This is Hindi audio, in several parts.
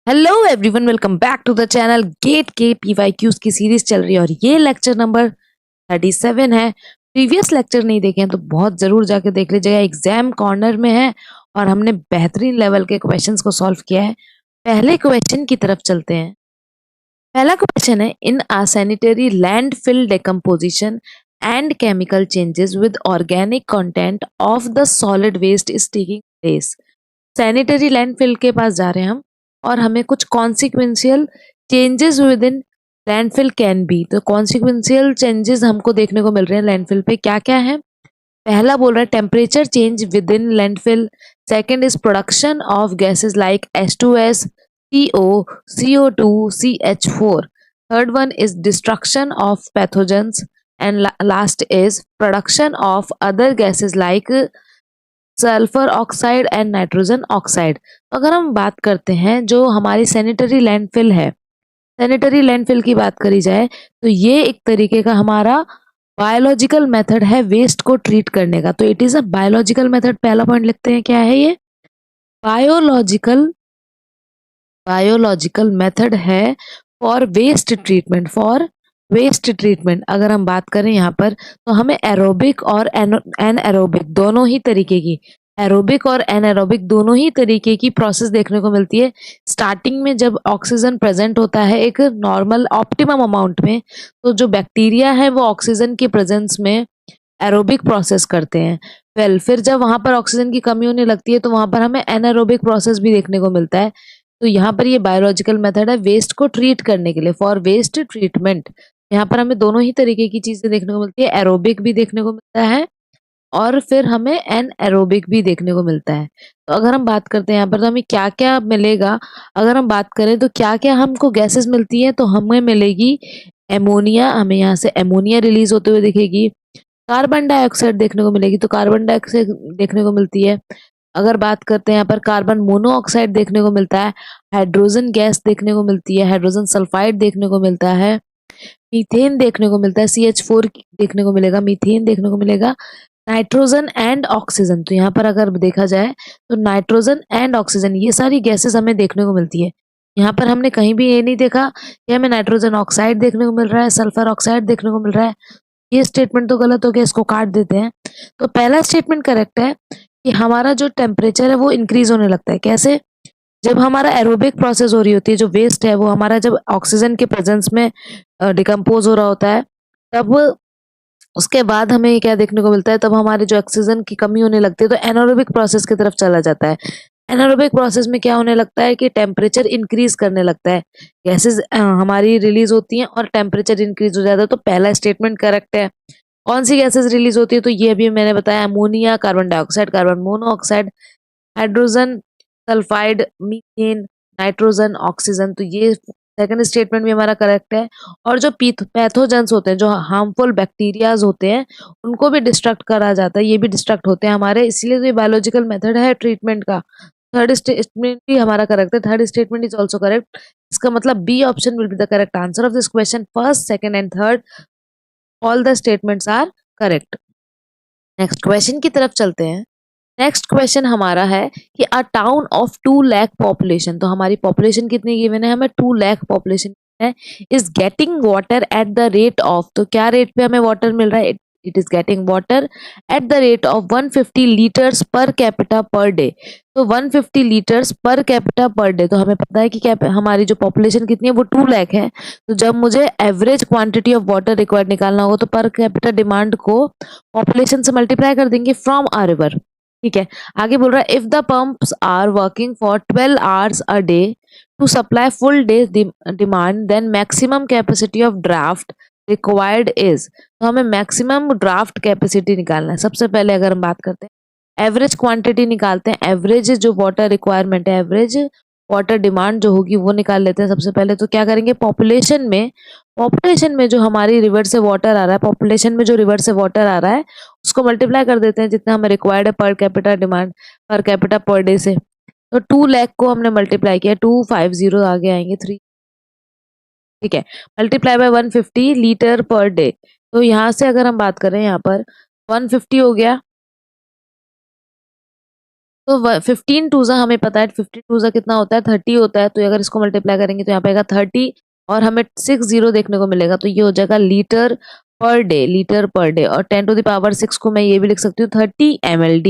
Hello everyone, welcome back to the channel. GATE के पीवाईक्यूज की सीरीज चल रही है और ये लेक्चर नंबर 37 है। प्रीवियस लेक्चर नहीं देखे हैं तो बहुत जरूर जाके देख लीजिएगा, एग्जाम कॉर्नर में है और हमने बेहतरीन लेवल के क्वेश्चंस को सॉल्व किया है। पहले क्वेश्चन की तरफ चलते हैं। पहला क्वेश्चन है, in a sanitary landfill decomposition and chemical changes with organic content of the solid waste is taking place. Sanitary landfill के पास जा रहे हैं हम और हमें कुछ consequential changes within landfill can be. तो कॉन्सिक्वेंशियल चेंजेस हमको देखने को मिल रहे हैं लैंडफिल पे। क्या क्या है? पहला बोल रहा है temperature change with in landfill. Second is production of gases like H2S, CO, CO2, CH4। Third one is destruction of pathogens and last is production of other gases like sulphur oxide and nitrogen oxide. तो अगर हम बात करते हैं जो हमारी सैनिटरी लैंडफिल है, सैनिटरी लैंडफिल की बात करी जाए तो ये एक तरीके का हमारा बायोलॉजिकल मेथड है वेस्ट को ट्रीट करने का। तो it is a biological method. पहला पॉइंट लिखते हैं, क्या है ये? बायोलॉजिकल बायोलॉजिकल मेथड है for waste treatment. For waste treatment अगर हम बात करें यहाँ पर तो हमें एरोबिक और एनएरोबिक दोनों ही तरीके की, एरोबिक और एनएरोबिक दोनों ही तरीके की प्रोसेस देखने को मिलती है। स्टार्टिंग में जब ऑक्सीजन प्रेजेंट होता है एक नॉर्मल ऑप्टिमम अमाउंट में, तो जो बैक्टीरिया है वो ऑक्सीजन की प्रेजेंस में एरोबिक प्रोसेस करते हैं। फिर जब वहां पर ऑक्सीजन की कमी होने लगती है तो वहां पर हमें एनारोबिक प्रोसेस भी देखने को मिलता है। तो यहाँ पर ये बायोलॉजिकल मेथड है वेस्ट को ट्रीट करने के लिए, फॉर वेस्ट ट्रीटमेंट। यहाँ पर हमें दोनों ही तरीके की चीजें देखने को मिलती है, एरोबिक भी देखने को मिलता है और फिर हमें एन एरोबिक भी देखने को मिलता है। तो अगर हम बात करते हैं यहाँ पर तो हमें क्या क्या मिलेगा, अगर हम बात करें तो क्या क्या हमको गैसेस मिलती है, तो हमें मिलेगी एमोनिया। हमें यहाँ से एमोनिया रिलीज होते हुए दिखेगी। कार्बन डाइऑक्साइड देखने को मिलेगी, तो कार्बन डाइऑक्साइड देखने को मिलती है। अगर बात करते हैं यहाँ पर कार्बन मोनोऑक्साइड देखने को मिलता है। हाइड्रोजन गैस देखने को मिलती है, हाइड्रोजन सल्फाइड देखने को मिलता है। मीथेन देखने को मिलता है, CH4 देखने को मिलेगा, मीथेन देखने को मिलेगा। नाइट्रोजन एंड ऑक्सीजन, तो यहाँ पर अगर देखा जाए तो नाइट्रोजन एंड ऑक्सीजन ये सारी गैसेस हमें देखने को मिलती है। यहाँ पर हमने कहीं भी ये नहीं देखा कि हमें नाइट्रोजन ऑक्साइड देखने को मिल रहा है, सल्फर ऑक्साइड देखने को मिल रहा है। ये स्टेटमेंट तो गलत हो गया, इसको काट देते हैं। तो पहला स्टेटमेंट करेक्ट है कि हमारा जो टेम्परेचर है वो इंक्रीज होने लगता है। कैसे? जब हमारा एरोबिक प्रोसेस हो रही होती है, जो वेस्ट है वो हमारा जब ऑक्सीजन के प्रेजेंस में डिकम्पोज हो रहा होता है, तब उसके बाद हमें क्या देखने को मिलता है, तब हमारे जो ऑक्सीजन की कमी होने लगती है तो एनारोबिक प्रोसेस की तरफ चला जाता है। एनारोबिक प्रोसेस में क्या होने लगता है कि टेम्परेचर इंक्रीज करने लगता है, गैसेस हमारी रिलीज होती हैं और टेम्परेचर इंक्रीज हो जाता है। तो पहला स्टेटमेंट करेक्ट है। कौन सी गैसेस रिलीज होती है? तो ये अभी मैंने बताया, ammonia, carbon dioxide, carbon monoxide, hydrogen sulphide, methane, nitrogen, oxygen. तो ये सेकंड स्टेटमेंट भी हमारा करेक्ट है। और जो पैथोजेंस होते हैं, जो हार्मफुल बैक्टीरियाज होते हैं, उनको भी डिस्ट्रक्ट करा जाता है, ये भी डिस्ट्रक्ट होते हैं हमारे, इसलिए तो ये बायोलॉजिकल मेथड है ट्रीटमेंट का। थर्ड स्टेटमेंट भी हमारा करेक्ट है, third statement is also correct. इसका मतलब B option will be the correct answer of this question. First, second and third all the statements are correct. Next question की तरफ चलते हैं। नेक्स्ट क्वेश्चन हमारा है कि a town of 2 lakh population, तो हमारी पॉपुलेशन कितनी गिवन है? हमें 2 लाख पॉपुलेशन है, is getting water at the rate of, तो क्या रेट पे हमें वाटर मिल रहा है? It is getting water at the rate of 150 litres per capita per day. तो 150 litres per capita per day, तो हमें पता है कि हमारी जो पॉपुलेशन कितनी है वो 2 लाख है। तो जब मुझे average quantity of water required निकालना होगा तो पर कैपिटा डिमांड को पॉपुलेशन से मल्टीप्लाई कर देंगे फ्रॉम आ रिवर। ठीक है। आगे बोल रहा है, if the pumps are working for 12 hours a day to supply full day demand, then maximum capacity of draft required is. तो हमें मैक्सिमम ड्राफ्ट कैपेसिटी निकालना है। सबसे पहले अगर हम बात करते हैं एवरेज क्वांटिटी निकालते हैं, एवरेज जो वाटर रिक्वायरमेंट है, एवरेज वाटर डिमांड जो होगी वो निकाल लेते हैं। सबसे पहले तो क्या करेंगे, पॉपुलेशन में जो हमारी रिवर से वाटर आ रहा है, पॉपुलेशन में जो रिवर से वाटर आ रहा है उसको मल्टीप्लाई कर देते हैं जितना हमें रिक्वायर्ड है per capita demand, per capita per day से। तो 2 लाख को हमने मल्टीप्लाई किया, 250 आगे आएंगे 3। ठीक है। Multiply by 150 litre per day. तो यहाँ से अगर हम बात करें, यहाँ पर 150 हो गया, तो 15 टू ज़ा हमें पता है 15 टू ज़ा कितना होता है 30 होता है, तो अगर इसको मल्टीप्लाई करेंगे तो यहाँ पे आएगा 30 और हमें 6 जीरो देखने को मिलेगा, तो ये हो जाएगा litre per day, litre per day. और 10 टू द पावर 6 को मैं ये भी लिख सकती हूँ 30 mld,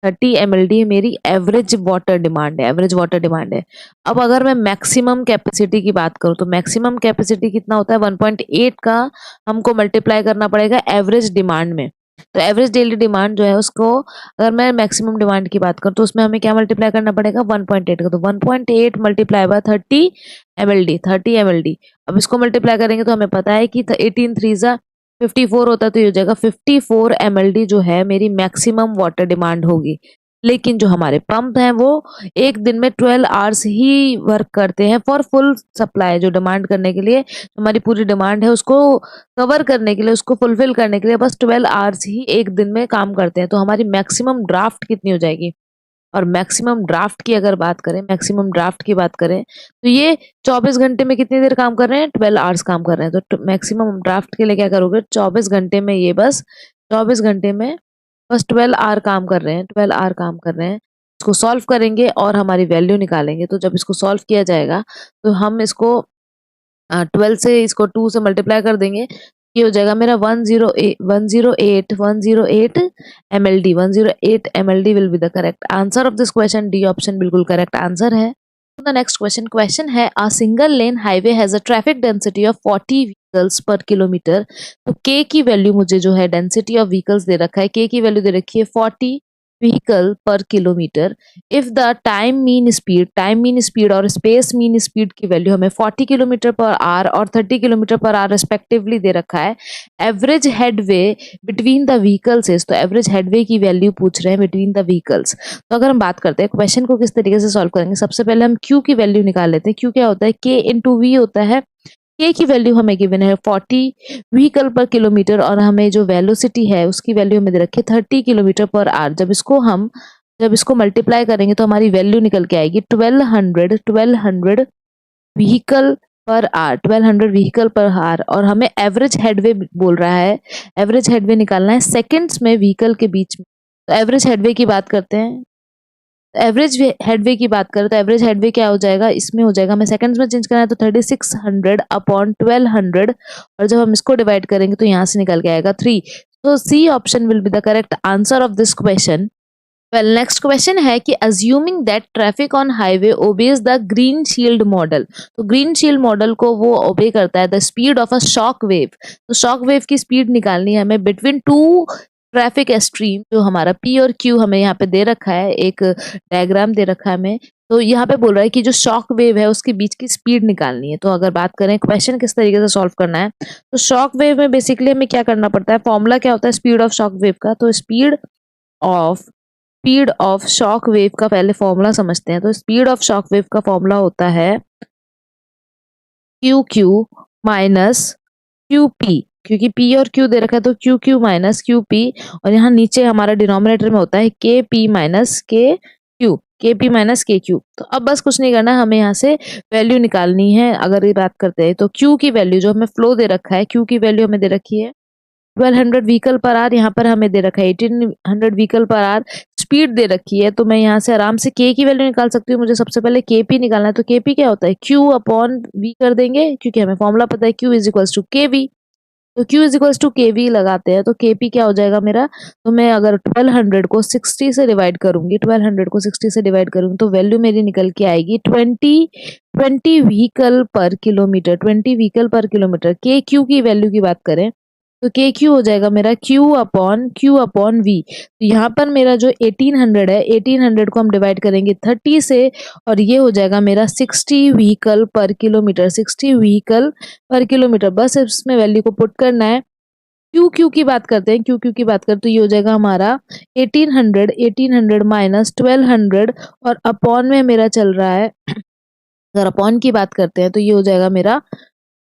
30 mld मेरी एवरेज वाटर डिमांड है, एवरेज वाटर डिमांड है। अब अगर मैं मैक्सिमम कैपेसिटी की बात करूँ तो मैक्सिमम कैपेसिटी कितना होता है 1.8 का हमको मल्टीप्लाई करना पड़ेगा एवरेज डिमांड में। तो एवरेज डेली डिमांड जो है उसको अगर मैं मैक्सिमम डिमांड की बात करूँ तो उसमें हमें क्या मल्टीप्लाई करना पड़ेगा 1.8 का, तो 1.8 मल्टीप्लाई बाय 30 mld, 30 mld। अब इसको मल्टीप्लाई करेंगे तो हमें पता है कि 18 थ्री ज़ा 54 होता है, तो ये हो जाएगा 54 mld जो है मेरी मैक्सिमम वाटर डिमांड होगी। लेकिन जो हमारे पंप हैं वो एक दिन में 12 आवर्स ही वर्क करते हैं फॉर फुल सप्लाई, जो डिमांड करने के लिए हमारी पूरी डिमांड है उसको कवर करने के लिए, उसको फुलफिल करने के लिए बस 12 आवर्स ही एक दिन में काम करते हैं। तो हमारी मैक्सिमम ड्राफ्ट कितनी हो जाएगी, और मैक्सिमम ड्राफ्ट की अगर बात करें, मैक्सिमम ड्राफ्ट की बात करें तो ये 24 घंटे में कितनी देर काम कर रहे हैं 12 आवर्स काम कर रहे हैं। तो मैक्सिमम ड्राफ्ट के लिए क्या करोगे 24 घंटे में ये बस 24 घंटे में बस 12 आवर काम कर रहे हैं, 12 आवर काम कर रहे हैं। इसको सॉल्व करेंगे और हमारी वैल्यू निकालेंगे। तो जब इसको सॉल्व किया जाएगा तो हम इसको 12 से इसको 2 से मल्टीप्लाई कर देंगे, ये हो जाएगा मेरा 108 mld, 108 mld will be the correct answer of this question. D option बिल्कुल करेक्ट आंसर है। द नेक्स्ट क्वेश्चन, क्वेश्चन है a single lane highway has a traffic density of 40 vehicles पर किलोमीटर। तो के की वैल्यू मुझे जो है डेंसिटी ऑफ व्हीकल्स दे रखा है, के की वैल्यू दे रखी है 40 व्हीकल पर kilometre. If the time mean speed और स्पेस मीन स्पीड की वैल्यू हमें 40 किलोमीटर पर आवर और 30 किलोमीटर पर आवर रिस्पेक्टिवली दे रखा है। Average headway between the vehicles is, तो एवरेज हेडवे की वैल्यू पूछ रहे हैं बिटवीन द व्हीकल्स। तो अगर हम बात करते हैं क्वेश्चन को किस तरीके से सॉल्व करेंगे, सबसे पहले हम क्यू की वैल्यू निकाल लेते हैं। क्यू क्या होता है के इंटू वी होता है। के की वैल्यू हमें गिवन है 40 व्हीकल पर किलोमीटर और हमें जो वेलोसिटी है उसकी वैल्यू हमें दे रखी है 30 किलोमीटर पर आवर। जब इसको मल्टीप्लाई करेंगे तो हमारी वैल्यू निकल के आएगी 1200 vehicle per hour, 1200 vehicle per hour. और हमें एवरेज हेडवे बोल रहा है, एवरेज हेडवे निकालना है सेकेंड्स में व्हीकल के बीच में। तो एवरेज हेडवे की बात करते हैं, एवरेज हेडवे की बात करें तो एवरेज हेडवे क्या हो जाएगा, इसमें हो जाएगा हमें सेकंड्स में चेंज करना है तो 3600 अपॉन 1200 और जब हम इसको डिवाइड करेंगे तो यहाँ से निकल के आएगा 3। तो C option will be the correct answer of this question. Well next question है कि assuming that traffic on highway obeys the green shield model. तो ग्रीन शील्ड मॉडल को वो ओबे करता है the speed of a shock wave. तो शॉक वेव की स्पीड निकालनी है हमें बिटवीन टू ट्रैफिक स्ट्रीम, जो हमारा पी और क्यू हमें यहाँ पे दे रखा है, एक डायग्राम दे रखा है हमें। तो यहाँ पे बोल रहा है कि जो शॉक वेव है उसके बीच की स्पीड निकालनी है। तो अगर बात करें क्वेश्चन किस तरीके से सॉल्व करना है, तो शॉक वेव में बेसिकली हमें क्या करना पड़ता है, फॉर्मूला क्या होता है स्पीड ऑफ शॉक वेव का। तो स्पीड ऑफ शॉक वेव का पहले फॉर्मूला समझते हैं। तो स्पीड ऑफ शॉक वेव का फॉर्मूला होता है Q Q minus Q P, क्योंकि पी और क्यू दे रखा है तो Q Q minus Q P, और यहाँ नीचे हमारा डिनोमिनेटर में होता है के पी माइनस के क्यू, के पी माइनस के क्यू। तो अब बस कुछ नहीं करना है, हमें यहाँ से वैल्यू निकालनी है। अगर ये बात करते हैं तो क्यू की वैल्यू जो हमें फ्लो दे रखा है, क्यू की वैल्यू हमें दे रखी है 1200 व्हीकल पर आवर, यहाँ पर हमें दे रखा है 1800 व्हीकल पर आवर। स्पीड दे रखी है तो मैं यहाँ से आराम से के की वैल्यू निकाल सकती हूँ। मुझे सबसे पहले के पी निकालना है, तो के पी क्या होता है क्यू अपॉन वी कर देंगे, क्योंकि हमें फॉर्मूला पता है क्यू इज इक्वल्स टू के वी। तो Q इज इक्वल्स टू के वी लगाते हैं तो Kp क्या हो जाएगा मेरा, तो मैं अगर 1200 को 60 से डिवाइड करूंगी, 1200 को 60 से डिवाइड करूंगी तो वैल्यू मेरी निकल के आएगी 20 व्हीकल पर किलोमीटर, 20 व्हीकल पर किलोमीटर। के क्यू की वैल्यू की बात करें तो के क्यू हो जाएगा मेरा क्यू अपॉन वी। तो यहाँ पर मेरा जो 1800 है, 1800 को हम डिवाइड करेंगे 30 से और ये हो जाएगा मेरा 60 व्हीकल पर किलोमीटर, 60 व्हीकल पर किलोमीटर। बस इसमें वैल्यू को पुट करना है। क्यू क्यू की बात करते हैं, क्यू क्यू की बात करते तो ये हो जाएगा हमारा 1800 माइनस 1200 और अपॉन में मेरा चल रहा है, अगर अपॉन की बात करते हैं तो ये हो जाएगा मेरा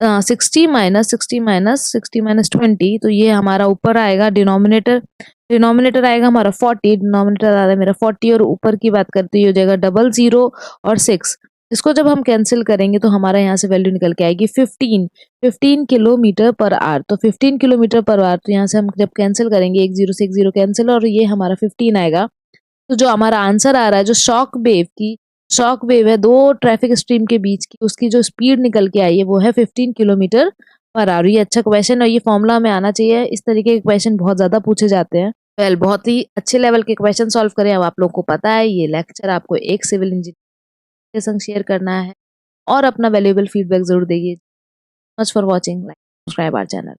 60 माइनस 20, तो ये हमारा ऊपर आएगा डिनोमिनेटर आएगा हमारा 40, डिनोमिनेटर आ रहा है मेरा 40 और ऊपर की बात करते तो ये हो जाएगा 00 और 6। इसको जब हम कैंसिल करेंगे तो हमारा यहाँ से वैल्यू निकल के आएगी 15 किलोमीटर पर आवर। तो 15 किलोमीटर पर आवर, तो यहाँ से हम जब कैंसिल करेंगे 1 0 से 1 0 कैंसिल और ये हमारा 15 आएगा। तो जो हमारा आंसर आ रहा है, जो शॉक वेव है 2 ट्रैफिक स्ट्रीम के बीच की, उसकी जो स्पीड निकल के आई है वो है 15 किलोमीटर पर आवर। ये अच्छा क्वेश्चन और ये फॉर्मूला हमें आना चाहिए। इस तरीके के क्वेश्चन बहुत ज़्यादा पूछे जाते हैं। वेल बहुत ही अच्छे लेवल के क्वेश्चन सॉल्व करें। अब आप लोग को पता है ये लेक्चर आपको एक सिविल इंजीनियर के संग शेयर करना है और अपना वैल्यूएबल फीडबैक ज़रूर देइए। Much for watching, like, subscribe our channel.